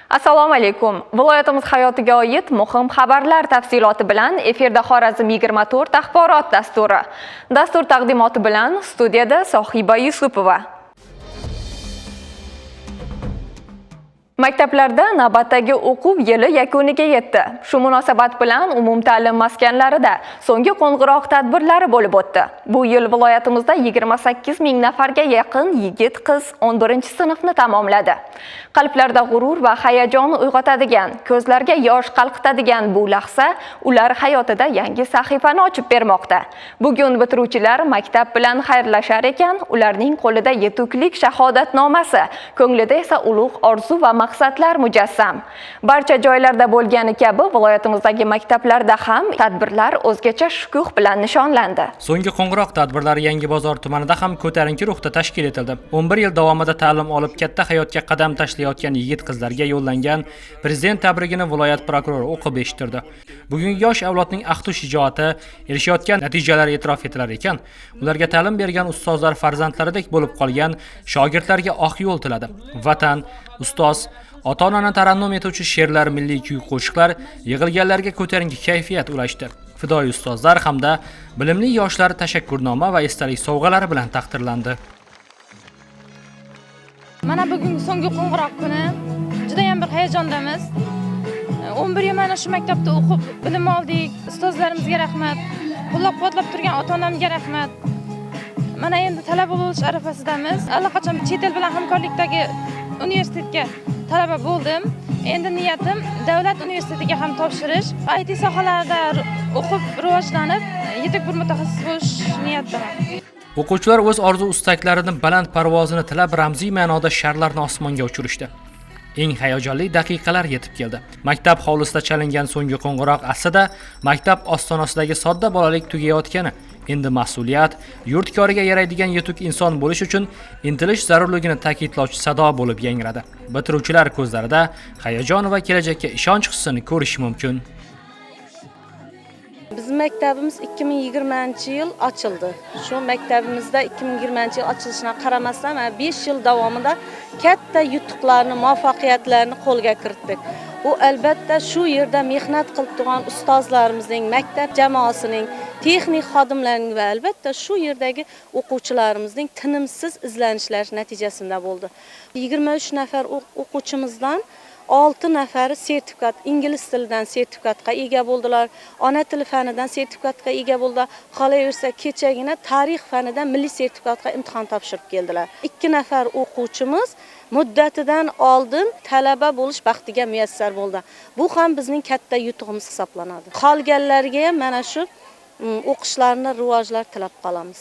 Assalomu alaykum. Viloyatimiz hayotiga oid muhim xabarlar tafsiloti bilan efirda Xorazm 24 axborot dasturi. Dastur taqdimoti bilan studiyada Sohiba Yusupova. Maktablarda navbatdagi o'quv yili yakuniga yetdi. Shu munosabat bilan umumta'lim maskanlarida so'nggi qo'ng'iroq tadbirlari bo'lib o'tdi. Bu yil viloyatimizda 28 ming nafarga yaqin yigit-qiz 11-sinfni tamomladi. Qalblarda g'urur va hayajon uyg'otadigan, ko'zlarga yosh qalqitadigan bu lahza ular hayotida yangi sahifani ochib bermoqda. Bugun bitiruvchilar maktab bilan xayrlashar ekan, ularning qo'lida yetuklik shahodatnomasi, ko'nglida esa ulug' orzu va maqsadlar mujassam. Barcha joylarda bo'lgani kabi viloyatimizdagi maktablarda ham tadbirlar o'zgacha shukuh bilan nishonlandi. So'nggi qo'ng'iroq tadbirlari Yangibo'zor tumanida ham ko'tarinki ruhda tashkil etildi. 11 yil davomida ta'lim olib katta hayotga qadam tashlayotgan yigit-qizlarga yo'llangan prezident tabrigini viloyat prokurori o'qib eshittirdi. Bugungi yosh avlodning ahdu shijoati, erishayotgan natijalari e'tirof etilar ekan, ularga ta'lim bergan ustozlar farzandlaridek bo'lib qolgan shogirdlarga oq yo'l tiladi. Vatan, ustoz, ota-onani tarannum etuvchi she'rlar, milliy kuy-qo'shiqlar yig'ilganlarga ko'tarinki kayfiyat ulashdi. Fidoyi ustozlar hamda bilimli yoshlar tashakkurnoma va esdalik sovg'alari bilan taqdirlandi. Mana bugungi so'nggi qo'ng'iroq kuni juda ham bir hayajondamiz. 11 yil mana shu maktabda o'qib bilim oldik. Ustozlarimizga rahmat, qo'llab-quvvatlab turgan ota-onamga rahmat. Mana endi talaba bo'lish arafasidamiz. Allaqachon chet el bilan hamkorlikdagi universitetga talaba bo'ldim. Endi niyatim davlat universitetiga ham topshirish, IT sohalarida o'qib rivojlanib, yetuk bir mutaxassis bo'lish niyatidaman. O'quvchilar o'z orzu-istaklarini baland parvozini tilab ramziy ma'noda sharlarni osmonga uchirishdi. Eng hayajonli daqiqalar yetib keldi. Maktab hovlisida chalingan so'nggi qo'ng'iroq aslida maktab ostonasidagi sodda bolalik tugayotgani, endi mas'uliyat, yurt koriga yaraydigan yetuk inson bo'lish uchun intilish zarurligini ta'kidlovchi sado bo'lib yangradi. Bitiruvchilar ko'zlarida hayajon va kelajakka ishonch hissini ko'rish mumkin. Biz maktabimiz 2020-yil ochildi. Shu maktabimizda 2020-yil ochilishidan qaramasdan 5 yil davomida katta yutuqlarni, muvaffaqiyatlarni qo'lga kiritdik. Bu albatta shu yerda mehnat qilib turgan ustozlarimizning, maktab jamoasining, texnik xodimlarning va albatta shu yerdagi o'quvchilarimizning tinimsiz izlanishlari natijasida bo'ldi. 23 nafar o'quvchimizdan 6 nafari sertifikat, ingliz tilidan sertifikatga ega bo'ldilar, ona tili fanidan sertifikatga ega bo'ldilar. Qolaversa, kechagina tarix fanidan milliy sertifikatga imtihon topshirib keldilar. 2 nafar o'quvchimiz muddatidan oldin talaba bo'lish baxtiga muyassar bo'ldi. Bu ham bizning katta yutug'imiz hisoblanadi. Qolganlarga ham mana shu o'qishlarini rivojlar tilab qolamiz.